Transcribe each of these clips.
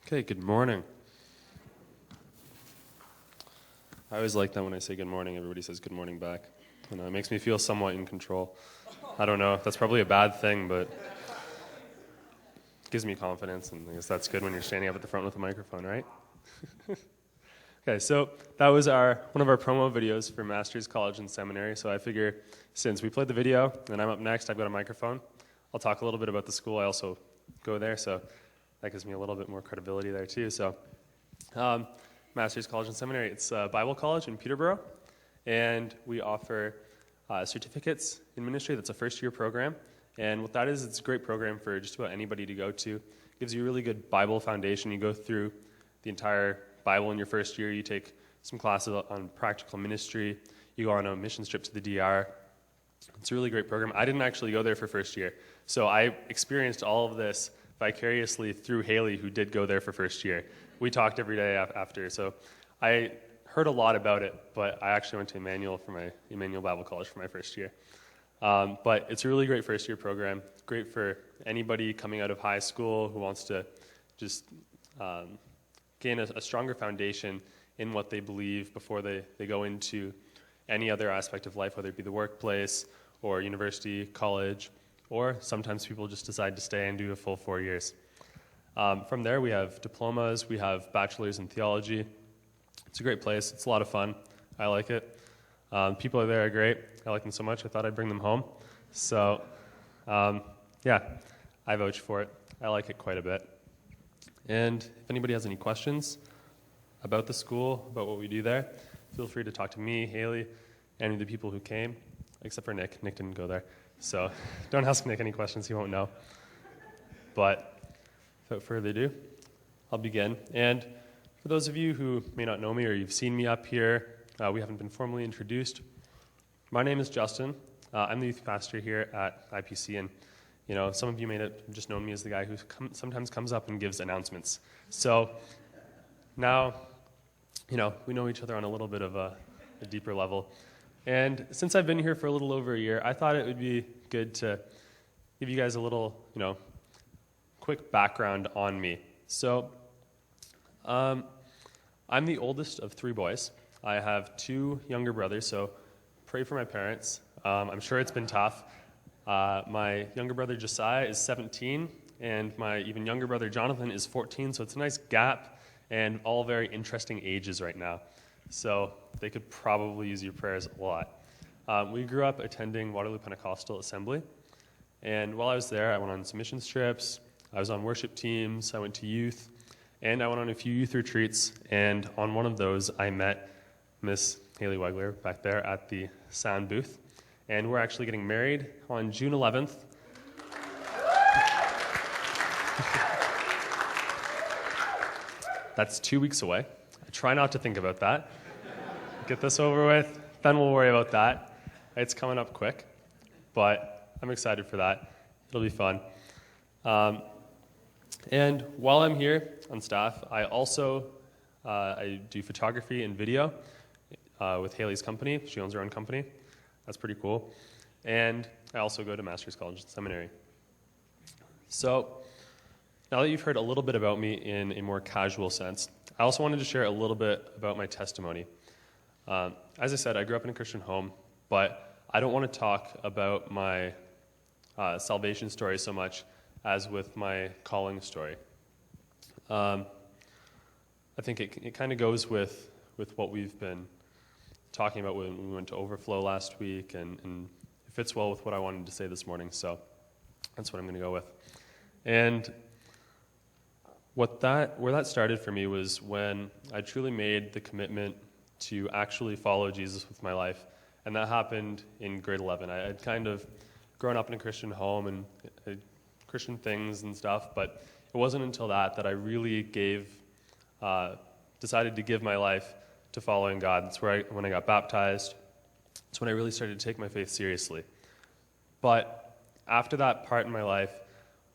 Okay, good morning. I always like that when I say good morning, everybody says good morning back. And it makes me feel somewhat in control. I don't know, that's probably a bad thing, but it gives me confidence, and I guess that's good when you're standing up at the front with a microphone, right? Okay, so that was one of our promo videos for Master's College and Seminary, so I figure since we played the video, and I'm up next, I've got a microphone, I'll talk a little bit about the school. I also go there, so that gives me a little bit more credibility there too. So, Master's College and Seminary, it's a Bible college in Peterborough, and we offer certificates in ministry. That's a first-year program, and what that is, it's a great program for just about anybody to go to. It gives you a really good Bible foundation. You go through the entire Bible in your first year. You take some classes on practical ministry. You go on a mission trip to the DR. It's a really great program. I didn't actually go there for first year, so I experienced all of this vicariously through Haley, who did go there for first year. We talked every day after, so I heard a lot about it, but I actually went to Immanuel Bible College for my first year. But it's a really great first year program, great for anybody coming out of high school who wants to just gain a stronger foundation in what they believe before they go into any other aspect of life, whether it be the workplace or university, college, or sometimes people just decide to stay and do a full 4 years. From there, we have diplomas, we have bachelors in theology. It's a great place. It's a lot of fun. I like it. People there are great. I like them so much, I thought I'd bring them home. So, yeah, I vouch for it. I like it quite a bit. And if anybody has any questions about the school, about what we do there, feel free to talk to me, Haley, any of the people who came, except for Nick. Nick didn't go there. So don't ask Nick any questions, he won't know. But without further ado, I'll begin. And for those of you who may not know me or you've seen me up here, we haven't been formally introduced. My name is Justin. I'm the youth pastor here at IPC, and some of you may have just known me as the guy who sometimes comes up and gives announcements. So now, we know each other on a little bit of a deeper level. And since I've been here for a little over a year, I thought it would be good to give you guys a little, quick background on me. So, I'm the oldest of 3 boys. I have 2 younger brothers, so pray for my parents. I'm sure it's been tough. My younger brother Josiah is 17, and my even younger brother Jonathan is 14, so it's a nice gap, and all very interesting ages right now. So they could probably use your prayers a lot. We grew up attending Waterloo Pentecostal Assembly, and while I was there, I went on some missions trips, I was on worship teams, I went to youth, and I went on a few youth retreats, and on one of those, I met Miss Haley Wegler back there at the sound booth, and we're actually getting married on June 11th. That's 2 weeks away. I try not to think about that. Get this over with, then we'll worry about that. It's coming up quick, but I'm excited for that. It'll be fun. And while I'm here on staff, I also I do photography and video with Haley's company. She owns her own company. That's pretty cool. And I also go to Master's College and Seminary. So now that you've heard a little bit about me in a more casual sense, I also wanted to share a little bit about my testimony. As I said, I grew up in a Christian home, but I don't want to talk about my salvation story so much as with my calling story. I think it kind of goes with what we've been talking about when we went to Overflow last week, and it fits well with what I wanted to say this morning, so that's what I'm going to go with. And where that started for me was when I truly made the commitment to actually follow Jesus with my life, and that happened in grade 11. I had kind of grown up in a Christian home and Christian things and stuff, but it wasn't until that I really decided to give my life to following God. That's when I got baptized. That's when I really started to take my faith seriously. But after that part in my life,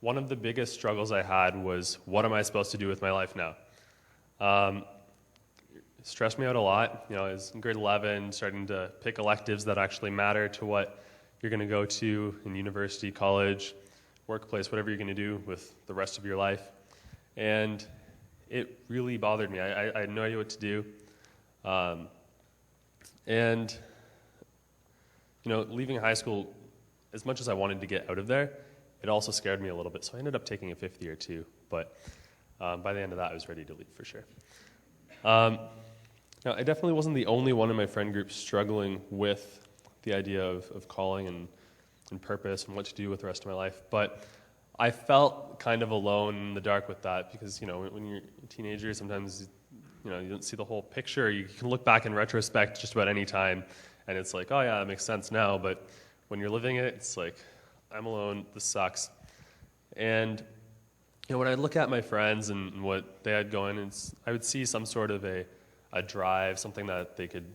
one of the biggest struggles I had was, what am I supposed to do with my life now? It stressed me out a lot. I was in grade 11, starting to pick electives that actually matter to what you're going to go to in university, college, workplace, whatever you're going to do with the rest of your life. And it really bothered me. I had no idea what to do. And, leaving high school, as much as I wanted to get out of there, it also scared me a little bit. So I ended up taking a fifth year too. But by the end of that, I was ready to leave for sure. Now, I definitely wasn't the only one in my friend group struggling with the idea of calling and purpose and what to do with the rest of my life. But I felt kind of alone in the dark with that because, when you're a teenager, sometimes, you don't see the whole picture. You can look back in retrospect just about any time, and it's like, oh yeah, that makes sense now. But when you're living it, it's like, I'm alone, this sucks. And, when I look at my friends and what they had going, I would see some sort of a drive, something that they could,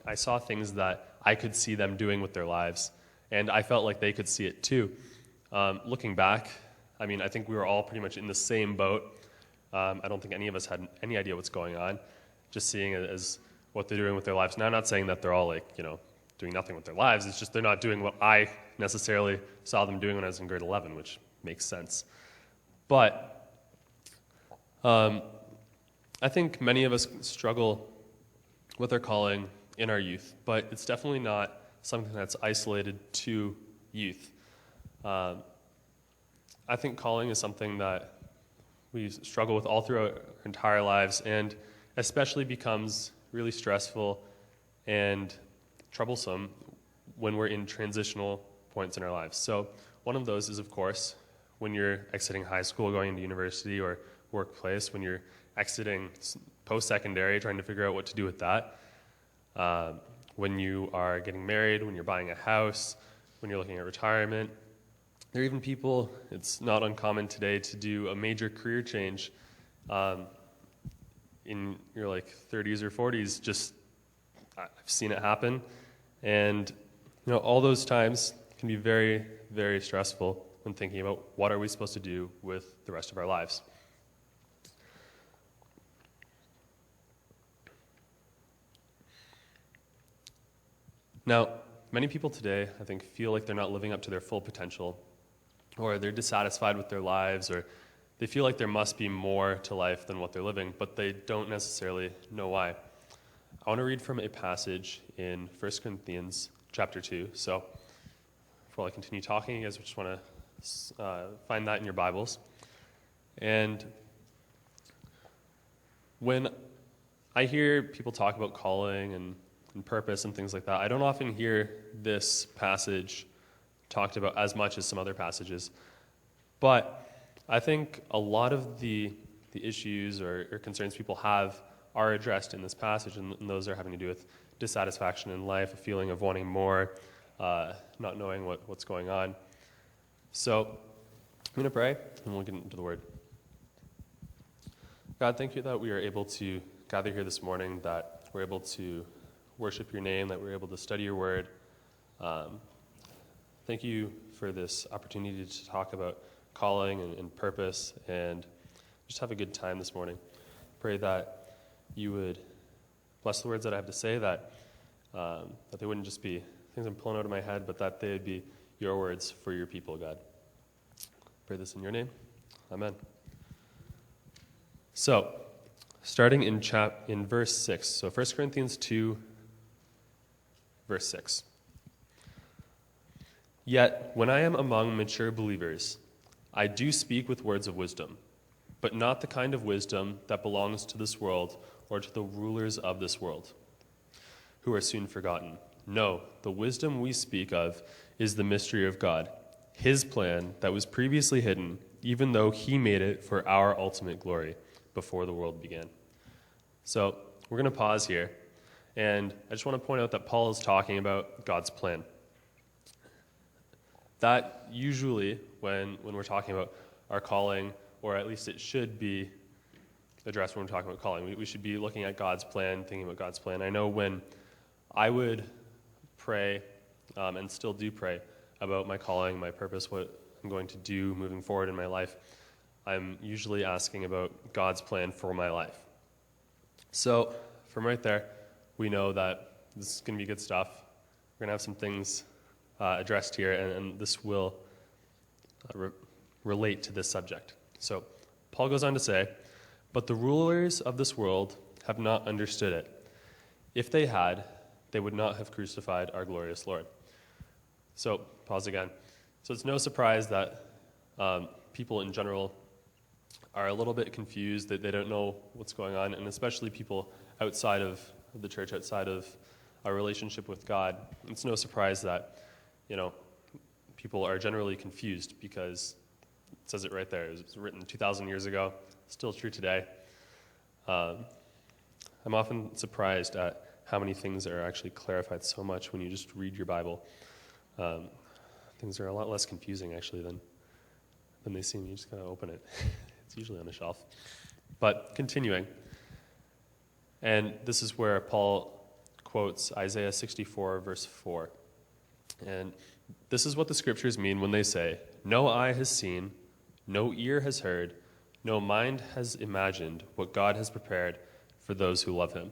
I saw things that I could see them doing with their lives, and I felt like they could see it too. Looking back, I think we were all pretty much in the same boat. I don't think any of us had any idea what's going on, just seeing it as what they're doing with their lives. Now, I'm not saying that they're all doing nothing with their lives. It's just they're not doing what I necessarily saw them doing when I was in grade 11, which makes sense. But I think many of us struggle with our calling in our youth, but it's definitely not something that's isolated to youth. I think calling is something that we struggle with all throughout our entire lives, and especially becomes really stressful and troublesome when we're in transitional points in our lives. So one of those is, of course, when you're exiting high school, going into university or workplace, when you're exiting post-secondary, trying to figure out what to do with that, when you are getting married, when you're buying a house, when you're looking at retirement. There are even people, it's not uncommon today to do a major career change in your 30s or 40s. Just, I've seen it happen. And, all those times can be very, very stressful when thinking about what are we supposed to do with the rest of our lives. Now, many people today, I think, feel like they're not living up to their full potential, or they're dissatisfied with their lives, or they feel like there must be more to life than what they're living, but they don't necessarily know why. I want to read from a passage in 1 Corinthians chapter 2. So before I continue talking, you guys just want to find that in your Bibles. And when I hear people talk about calling and purpose and things like that, I don't often hear this passage talked about as much as some other passages. But I think a lot of the issues or concerns people have are addressed in this passage, and those are having to do with dissatisfaction in life, a feeling of wanting more, not knowing what's going on. So I'm going to pray, and we'll get into the Word. God, thank you that we are able to gather here this morning, that we're able to worship your name, that we're able to study your Word. Thank you for this opportunity to talk about calling and purpose, and just have a good time this morning. Pray that you would bless the words that I have to say, that they wouldn't just be things I'm pulling out of my head, but that they would be your words for your people, God. Pray this in your name. Amen. So, starting in verse 6. So 1 Corinthians 2, verse 6. Yet, when I am among mature believers, I do speak with words of wisdom, but not the kind of wisdom that belongs to this world or to the rulers of this world, who are soon forgotten. No, the wisdom we speak of is the mystery of God, his plan that was previously hidden, even though he made it for our ultimate glory before the world began. So, we're going to pause here, and I just want to point out that Paul is talking about God's plan. That usually, when we're talking about our calling, or at least it should be addressed when we're talking about calling, we should be looking at God's plan, thinking about God's plan. I know when I would pray, and still do pray, about my calling, my purpose, what I'm going to do moving forward in my life, I'm usually asking about God's plan for my life. So, from right there, we know that this is going to be good stuff. We're going to have some things addressed here, and this will relate to this subject. So, Paul goes on to say, But the rulers of this world have not understood it. If they had, they would not have crucified our glorious Lord. So, pause again. So it's no surprise that people in general are a little bit confused, that they don't know what's going on, and especially people outside of the church, outside of our relationship with God. It's no surprise that, people are generally confused because it says it right there. It was written 2,000 years ago, still true today. I'm often surprised at how many things are actually clarified so much when you just read your Bible. Things are a lot less confusing, actually, than they seem. You just gotta open it. It's usually on a shelf. But continuing, and this is where Paul quotes Isaiah 64, verse 4. And this is what the scriptures mean when they say, "No eye has seen, no ear has heard, no mind has imagined what God has prepared for those who love him."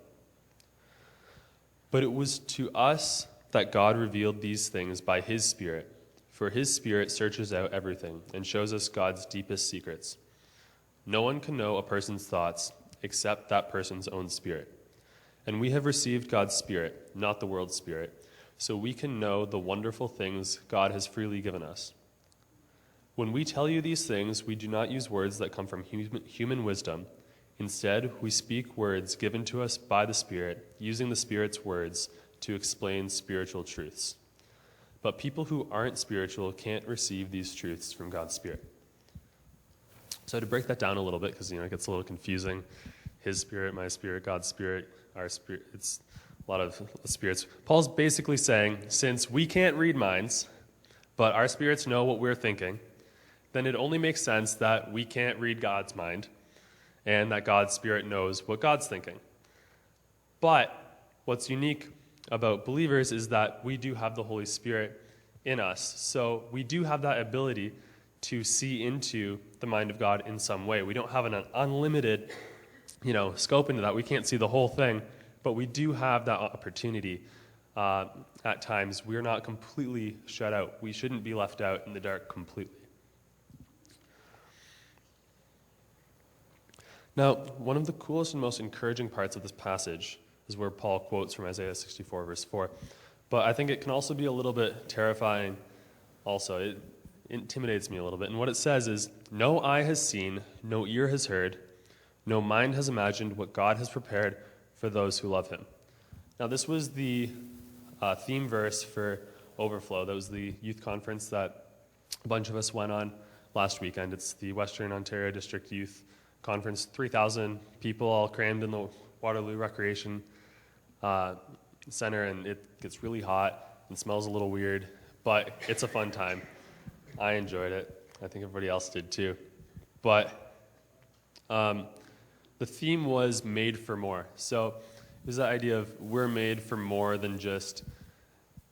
But it was to us that God revealed these things by his Spirit, for his Spirit searches out everything and shows us God's deepest secrets. No one can know a person's thoughts except that person's own spirit. And we have received God's Spirit, not the world's spirit, so we can know the wonderful things God has freely given us. When we tell you these things, we do not use words that come from human wisdom. Instead, we speak words given to us by the Spirit, using the Spirit's words to explain spiritual truths. But people who aren't spiritual can't receive these truths from God's Spirit. So to break that down a little bit, because it gets a little confusing, his Spirit, my Spirit, God's Spirit, our Spirit, it's a lot of spirits. Paul's basically saying, since we can't read minds, but our spirits know what we're thinking, then it only makes sense that we can't read God's mind, and that God's Spirit knows what God's thinking. But what's unique about believers is that we do have the Holy Spirit in us. So we do have that ability to see into the mind of God in some way. We don't have an unlimited, scope into that. We can't see the whole thing, but we do have that opportunity at times. We're not completely shut out. We shouldn't be left out in the dark completely. Now, one of the coolest and most encouraging parts of this passage is where Paul quotes from Isaiah 64, verse 4. But I think it can also be a little bit terrifying also. It intimidates me a little bit. And what it says is, "No eye has seen, no ear has heard, no mind has imagined what God has prepared for those who love him." Now, this was the theme verse for Overflow. That was the youth conference that a bunch of us went on last weekend. It's the Western Ontario District Youth Conference, 3,000 people all crammed in the Waterloo Recreation Center, and it gets really hot and smells a little weird, but it's a fun time. I enjoyed it. I think everybody else did too. But the theme was made for more. So it was the idea of we're made for more than just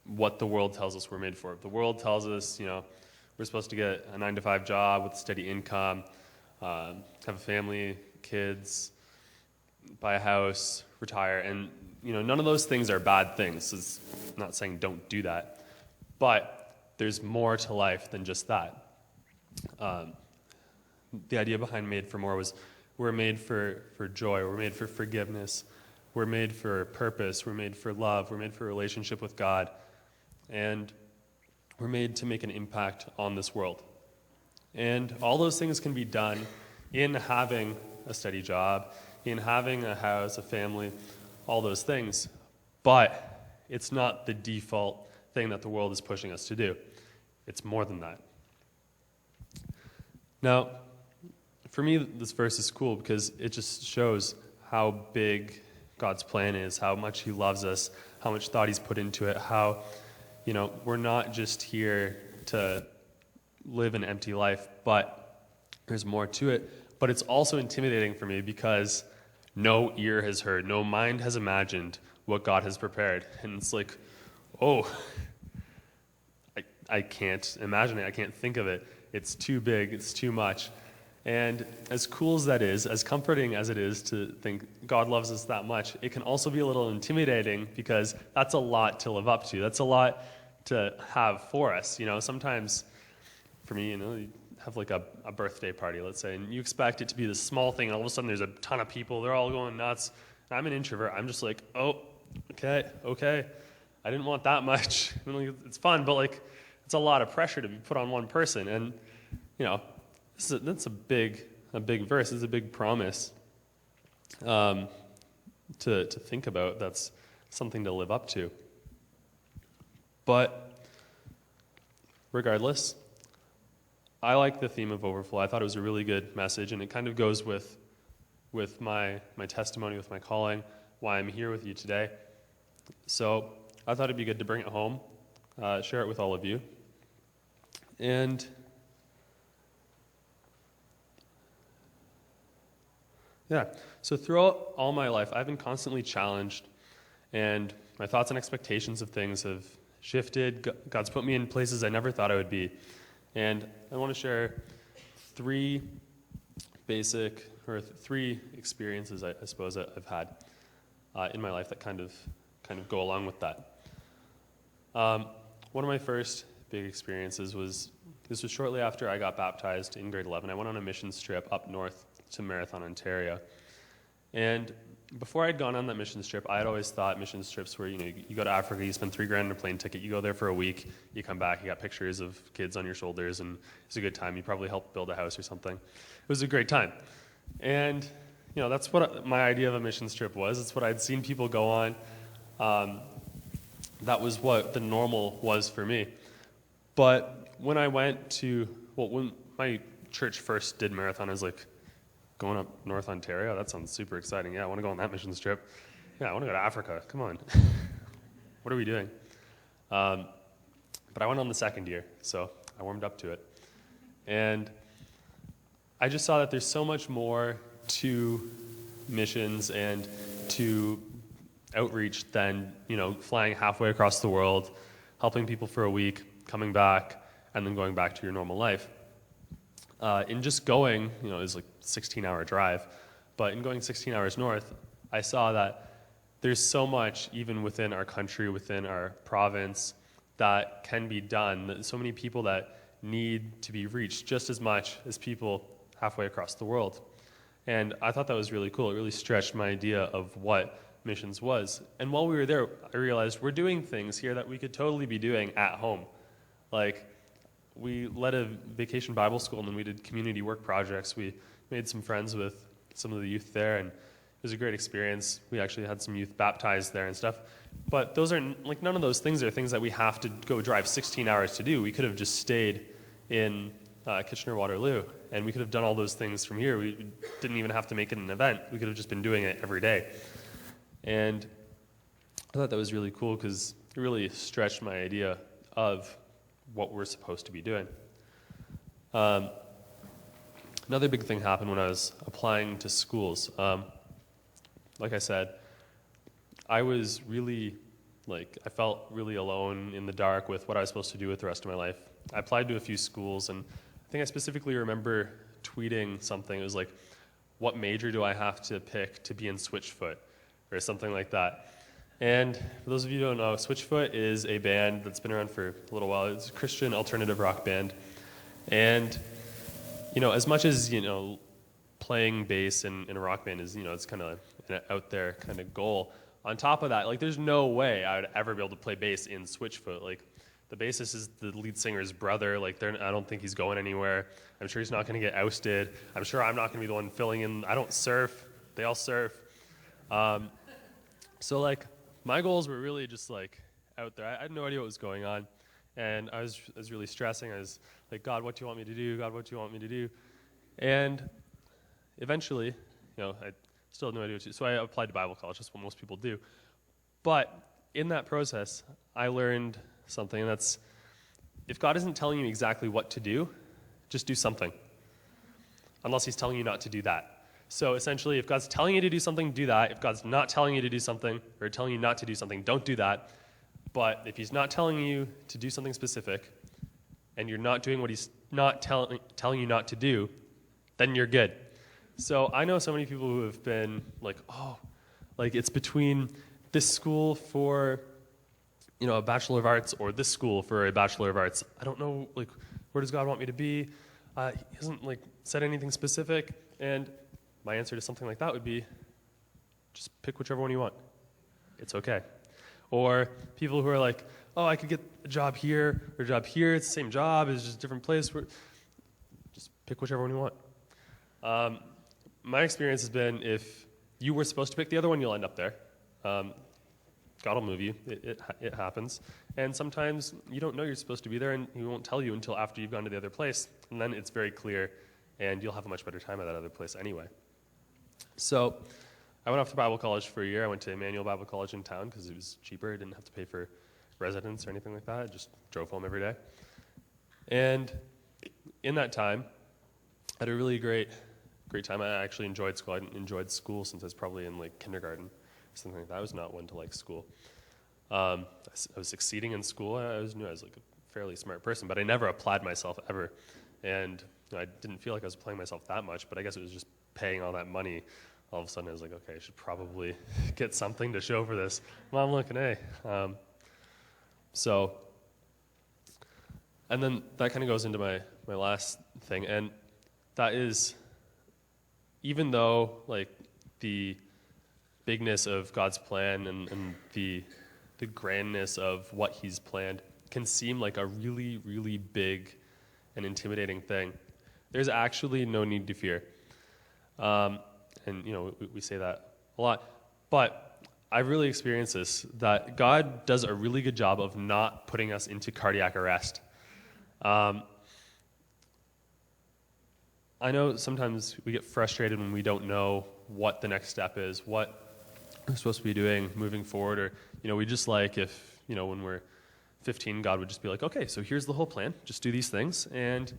what the world tells us we're made for. The world tells us, we're supposed to get a 9-to-5 job with a steady income, have a family, kids, buy a house, retire, and none of those things are bad things. I'm not saying don't do that, but there's more to life than just that. The idea behind Made for More was we're made for joy, we're made for forgiveness, we're made for purpose, we're made for love, we're made for a relationship with God, and we're made to make an impact on this world. And all those things can be done in having a steady job, in having a house, a family, all those things. But it's not the default thing that the world is pushing us to do. It's more than that. Now, for me, this verse is cool because it just shows how big God's plan is, how much he loves us, how much thought he's put into it, how, we're not just here to live an empty life, but there's more to it. But it's also intimidating for me because no ear has heard, no mind has imagined what God has prepared. And it's like, I can't imagine it. I can't think of it. It's too big. It's too much. And as cool as that is, as comforting as it is to think God loves us that much, it can also be a little intimidating because that's a lot to live up to. That's a lot to have for us. Sometimes for me, have like a birthday party, let's say, and you expect it to be this small thing, and all of a sudden there's a ton of people, they're all going nuts. And I'm an introvert. I'm just like, oh, okay. I didn't want that much. I mean, like, it's fun, but like, it's a lot of pressure to be put on one person. And that's a big verse. It's a big promise to think about. That's something to live up to. But regardless, I like the theme of overflow. I thought it was a really good message, and it kind of goes with my testimony, with my calling, why I'm here with you today. So I thought it'd be good to bring it home, share it with all of you. And yeah, so throughout all my life, I've been constantly challenged, and my thoughts and expectations of things have shifted. God's put me in places I never thought I would be. And I want to share three experiences, I suppose, that I've had in my life that kind of go along with that. One of my first big experiences was shortly after I got baptized in grade 11. I went on a missions trip up north to Marathon, Ontario. And before I'd gone on that missions trip, I had always thought missions trips were, you go to Africa, you spend $3,000 on a plane ticket, you go there for a week, you come back, you got pictures of kids on your shoulders, and it's a good time. You probably helped build a house or something. It was a great time. And, that's what my idea of a missions trip was. It's what I'd seen people go on. That was what the normal was for me. But when when my church first did Marathon, I was like, going up North Ontario? That sounds super exciting. Yeah, I want to go on that missions trip. Yeah, I want to go to Africa. Come on. What are we doing? But I went on the second year, so I warmed up to it. And I just saw that there's so much more to missions and to outreach than, flying halfway across the world, helping people for a week, coming back, and then going back to your normal life. In just going, it was like a 16-hour drive, but in going 16 hours north, I saw that there's so much, even within our country, within our province, that can be done. There's so many people that need to be reached just as much as people halfway across the world. And I thought that was really cool. It really stretched my idea of what missions was. And while we were there, I realized we're doing things here that we could totally be doing at home. Like, we led a vacation Bible school, and then we did community work projects. We made some friends with some of the youth there, and it was a great experience. We actually had some youth baptized there and stuff. But those are, none of those things are things that we have to go drive 16 hours to do. We could have just stayed in Kitchener-Waterloo, and we could have done all those things from here. We didn't even have to make it an event. We could have just been doing it every day. And I thought that was really cool because it really stretched my idea of what we're supposed to be doing. Another big thing happened when I was applying to schools. Like I said, I was really, I felt really alone in the dark with what I was supposed to do with the rest of my life. I applied to a few schools, and I think I specifically remember tweeting something. It was like, what major do I have to pick to be in Switchfoot, or something like that. And for those of you who don't know, Switchfoot is a band that's been around for a little while. It's a Christian alternative rock band. And, as much as, playing bass in a rock band is, it's kind of an out there kind of goal. On top of that, there's no way I would ever be able to play bass in Switchfoot. The bassist is the lead singer's brother. I don't think he's going anywhere. I'm sure he's not going to get ousted. I'm sure I'm not going to be the one filling in. I don't surf. They all surf. So, my goals were really just, out there. I had no idea what was going on. And I was really stressing. I was like, God, what do you want me to do? God, what do you want me to do? And eventually, I still had no idea what to do. So I applied to Bible college. That's what most people do. But in that process, I learned something, and that's, if God isn't telling you exactly what to do, just do something. Unless he's telling you not to do that. So essentially, if God's telling you to do something, do that. If God's not telling you to do something, or telling you not to do something, don't do that. But if he's not telling you to do something specific, and you're not doing what he's not telling you not to do, then you're good. So I know so many people who have been it's between this school for, a Bachelor of Arts or this school for a Bachelor of Arts. I don't know, where does God want me to be? He hasn't like said anything specific. And my answer to something like that would be, just pick whichever one you want. It's okay. Or people who are like, oh, I could get a job here or a job here. It's the same job. It's just a different place. Just pick whichever one you want. My experience has been if you were supposed to pick the other one, you'll end up there. God will move you. It happens. And sometimes you don't know you're supposed to be there, and he won't tell you until after you've gone to the other place. And then it's very clear, and you'll have a much better time at that other place anyway. So I went off to Bible college for a year. I went to Immanuel Bible College in town because it was cheaper. I didn't have to pay for residence or anything like that. I just drove home every day. And in that time, I had a really great time. I actually enjoyed school. I enjoyed school since I was probably in like kindergarten or something like that. I was not one to like school. I was succeeding in school. I knew I was like a fairly smart person, but I never applied myself ever. And I didn't feel like I was applying myself that much, but I guess it was just paying all that money. All of a sudden I was like, okay, I should probably get something to show for this. Mom, look, an A. And then that kind of goes into my last thing, and that is, even though like the bigness of God's plan and the grandness of what he's planned can seem like a really, really big and intimidating thing, there's actually no need to fear. And, we say that a lot. But I've really experienced this, that God does a really good job of not putting us into cardiac arrest. I know sometimes we get frustrated when we don't know what the next step is, what we're supposed to be doing moving forward. Or, we just like if, when we're 15, God would just be like, okay, so here's the whole plan. Just do these things, and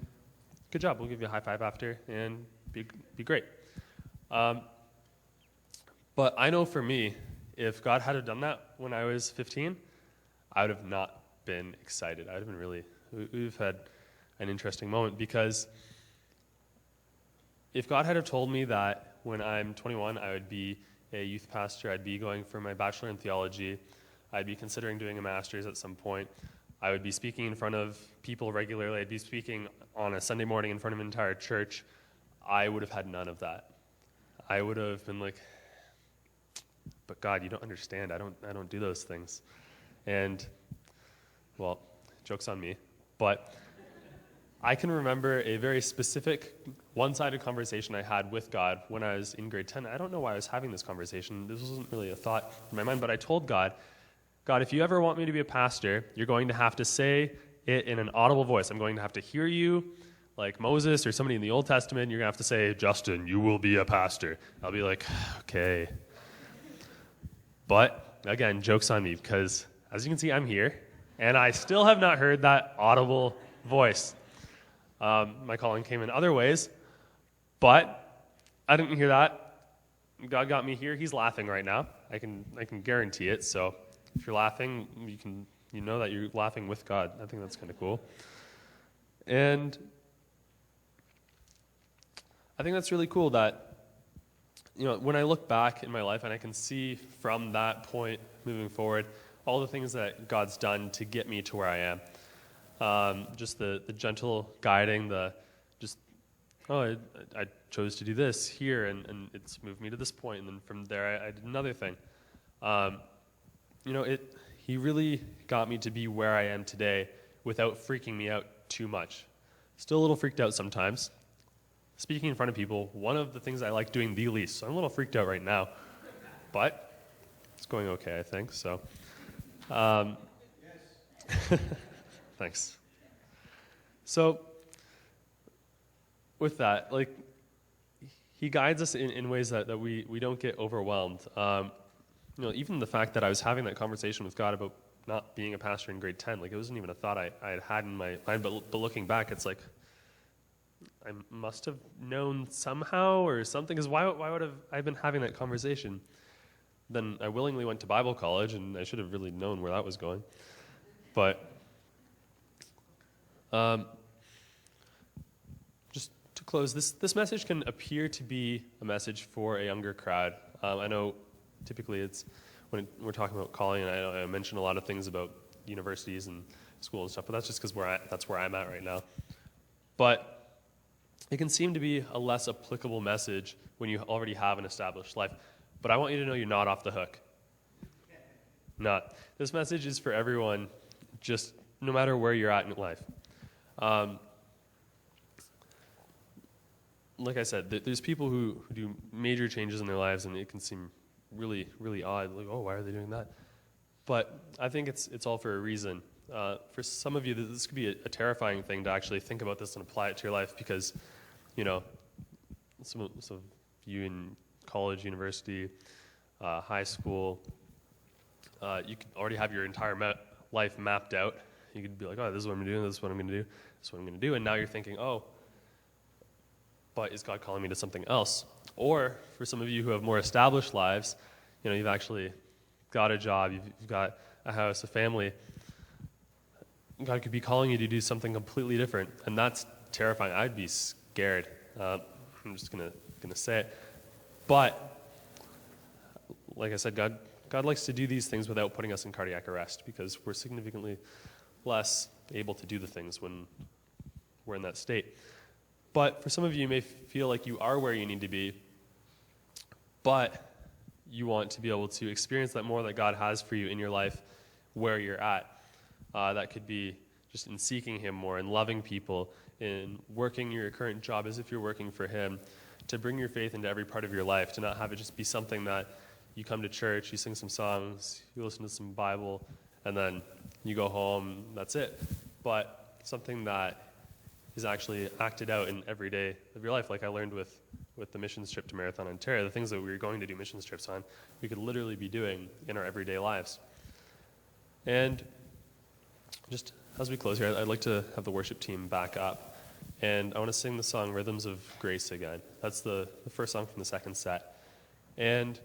good job. We'll give you a high five after, and be great. But I know for me, if God had done that when I was 15, I would have not been excited. I would have been we've had an interesting moment, because if God had have told me that when I'm 21, I would be a youth pastor, I'd be going for my bachelor in theology, I'd be considering doing a master's at some point, I would be speaking in front of people regularly, I'd be speaking on a Sunday morning in front of an entire church, I would have had none of that. I would have been like, but God, you don't understand. I don't do those things. And, well, joke's on me. But I can remember a very specific one-sided conversation I had with God when I was in grade 10. I don't know why I was having this conversation. This wasn't really a thought in my mind, but I told God, if you ever want me to be a pastor, you're going to have to say it in an audible voice. I'm going to have to hear you, like Moses or somebody in the Old Testament. You're going to have to say, Justin, you will be a pastor. I'll be like, okay. But, again, joke's on me, because as you can see, I'm here, and I still have not heard that audible voice. My calling came in other ways, but I didn't hear that. God got me here. He's laughing right now. I can guarantee it. So if you're laughing, you know that you're laughing with God. I think that's kind of cool. And I think that's really cool that, when I look back in my life and I can see from that point moving forward all the things that God's done to get me to where I am. Just the gentle guiding, I chose to do this here, and it's moved me to this point, and then from there I did another thing. He really got me to be where I am today without freaking me out too much. Still a little freaked out sometimes. Speaking in front of people, one of the things I like doing the least, so I'm a little freaked out right now, but it's going okay, I think, so. Thanks. So, with that, he guides us in ways that we don't get overwhelmed. Even the fact that I was having that conversation with God about not being a pastor in grade 10, it wasn't even a thought I had in my mind, but looking back, it's like, I must have known somehow or something, because why would have I been having that conversation? Then I willingly went to Bible college, and I should have really known where that was going. But just to close, this message can appear to be a message for a younger crowd. I know typically it's when we're talking about calling, and I mention a lot of things about universities and school and stuff, but that's just because that's where I'm at right now. But it can seem to be a less applicable message when you already have an established life. But I want you to know you're not off the hook. Not. This message is for everyone, just no matter where you're at in life. Like I said, there's people who do major changes in their lives, and it can seem really, really odd. Like, oh, why are they doing that? But I think it's all for a reason. For some of you, this could be a terrifying thing to actually think about this and apply it to your life because, some of you in college, university, high school, you could already have your entire life mapped out. You could be like, oh, this is what I'm doing, this is what I'm going to do, this is what I'm going to do. And now you're thinking, oh, but is God calling me to something else? Or for some of you who have more established lives, you've actually got a job, you've got a house, a family. God could be calling you to do something completely different, and that's terrifying. I'd be scared. I'm just gonna say it. But like I said, God likes to do these things without putting us in cardiac arrest because we're significantly less able to do the things when we're in that state. But for some of you, you may feel like you are where you need to be, but you want to be able to experience that more that God has for you in your life where you're at. That could be just in seeking Him more, in loving people, in working your current job as if you're working for Him, to bring your faith into every part of your life, to not have it just be something that you come to church, you sing some songs, you listen to some Bible, and then you go home, that's it. But something that is actually acted out in every day of your life, like I learned with the missions trip to Marathon, Ontario, the things that we were going to do missions trips on, we could literally be doing in our everyday lives. And just as we close here, I'd like to have the worship team back up. And I want to sing the song Rhythms of Grace again. That's the first song from the second set. And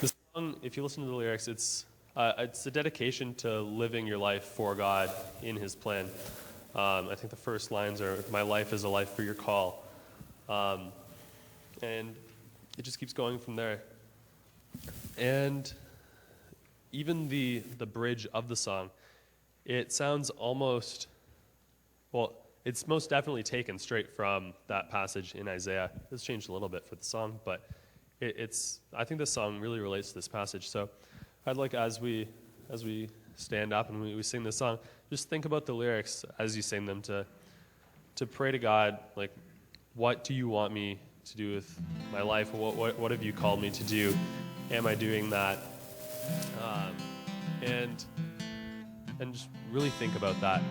the song, if you listen to the lyrics, it's a dedication to living your life for God in His plan. I think the first lines are, my life is a life for your call. And it just keeps going from there. And even the bridge of the song, it sounds almost, well, it's most definitely taken straight from that passage in Isaiah. It's changed a little bit for the song, but I think this song really relates to this passage. So I'd like, as we stand up and we sing this song, just think about the lyrics as you sing them, to pray to God, like, what do you want me to do with my life? What have you called me to do? Am I doing that? And just really think about that.